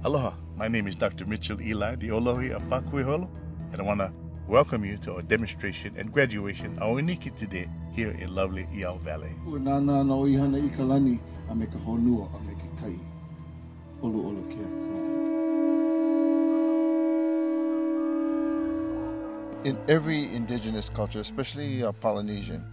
Aloha, my name is Dr. Mitchell Eli, the Olohi of Pakueholo, and I want to welcome you to our demonstration and graduation, our Uniki today, here in lovely Iao Valley. In every indigenous culture, especially Polynesian,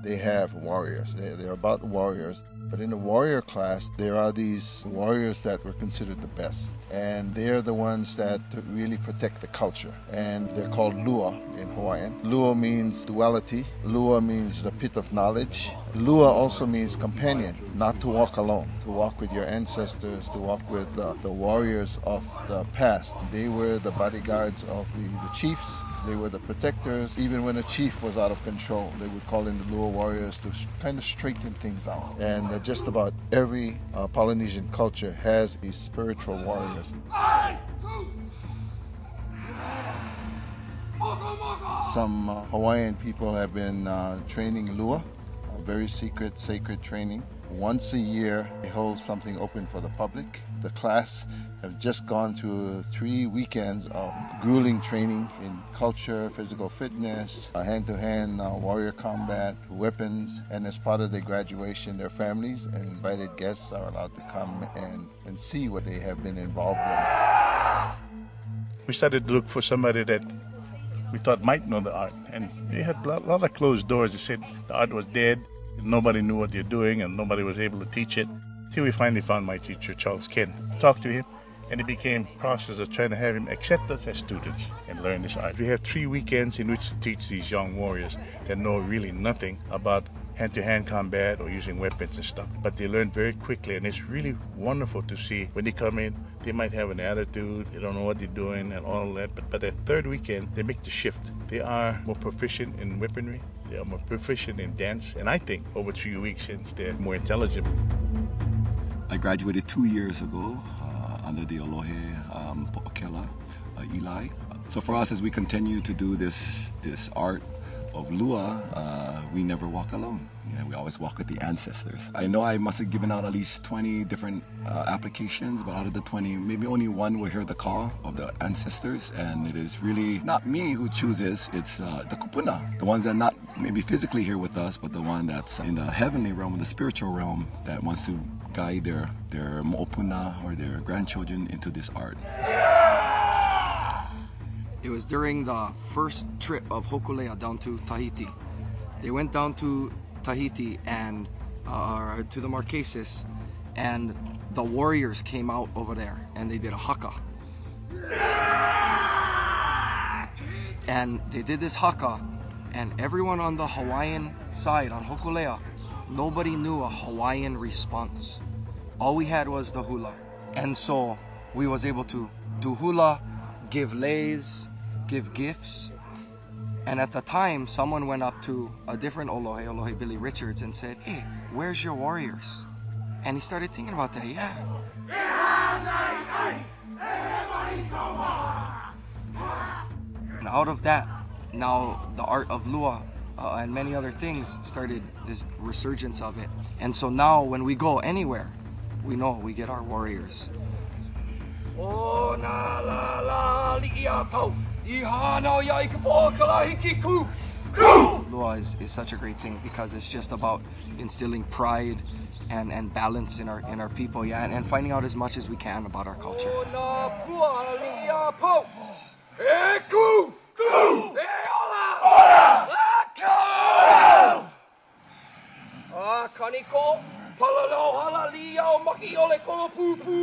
they have warriors. They're about warriors. But in the warrior class, there are these warriors that were considered the best. And they're the ones that really protect the culture. And they're called Lua in Hawaiian. Lua means duality. Lua means the pit of knowledge. Lua also means companion, not to walk alone, to walk with your ancestors, to walk with the warriors of the past. They were the bodyguards of the chiefs. They were the protectors. Even when a chief was out of control, they would call in the Lua warriors to kind of straighten things out. And just about every Polynesian culture has these spiritual warriors. Some Hawaiian people have been training Lua, a very secret, sacred training. Once a year, they hold something open for the public. The class have just gone through 3 weekends of grueling training in culture, physical fitness, hand-to-hand warrior combat, weapons, and as part of their graduation, their families and invited guests are allowed to come and see what they have been involved in. We started to look for somebody that we thought might know the art, and they had a lot of closed doors. They said the art was dead, nobody knew what they're doing, and nobody was able to teach it. Till we finally found my teacher, Charles Ken. Talked to him, and it became a process of trying to have him accept us as students and learn this art. We have 3 weekends in which to teach these young warriors that know really nothing about hand-to-hand combat or using weapons and stuff, but they learn very quickly, and it's really wonderful to see when they come in. They might have an attitude, they don't know what they're doing and all that, but that 3rd weekend, they make the shift. They are more proficient in weaponry, they are more proficient in dance, and I think over 3 weeks since they're more intelligent. I graduated 2 years ago under the Olohe Po'okela, Eli. So for us, as we continue to do this art of Lua, we never walk alone. You know, we always walk with the ancestors. I know I must have given out at least 20 different applications, but out of the 20, maybe only one will hear the call of the ancestors, and it is really not me who chooses, it's the kupuna, the ones that not maybe physically here with us, but the one that's in the heavenly realm, in the spiritual realm, that wants to guide their mo'opuna or their grandchildren into this art. It was during the first trip of Hokulea down to Tahiti. They went down to Tahiti and to the Marquesas, and the warriors came out over there and they did a haka. And they did this haka, and everyone on the Hawaiian side, on Hokulea, nobody knew a Hawaiian response. All we had was the hula. And so we was able to do hula, give leis, give gifts. And at the time, someone went up to a different Olohe Billy Richards, and said, "Hey, where's your warriors?" And he started thinking about that, yeah. And out of that, now the art of Lua and many other things started this resurgence of it. And so now when we go anywhere, we know we get our warriors. Lua is such a great thing because it's just about instilling pride and balance in our people, yeah, and finding out as much as we can about our culture. Kaniko, palalo hala liao, maki ole kolo pūpū.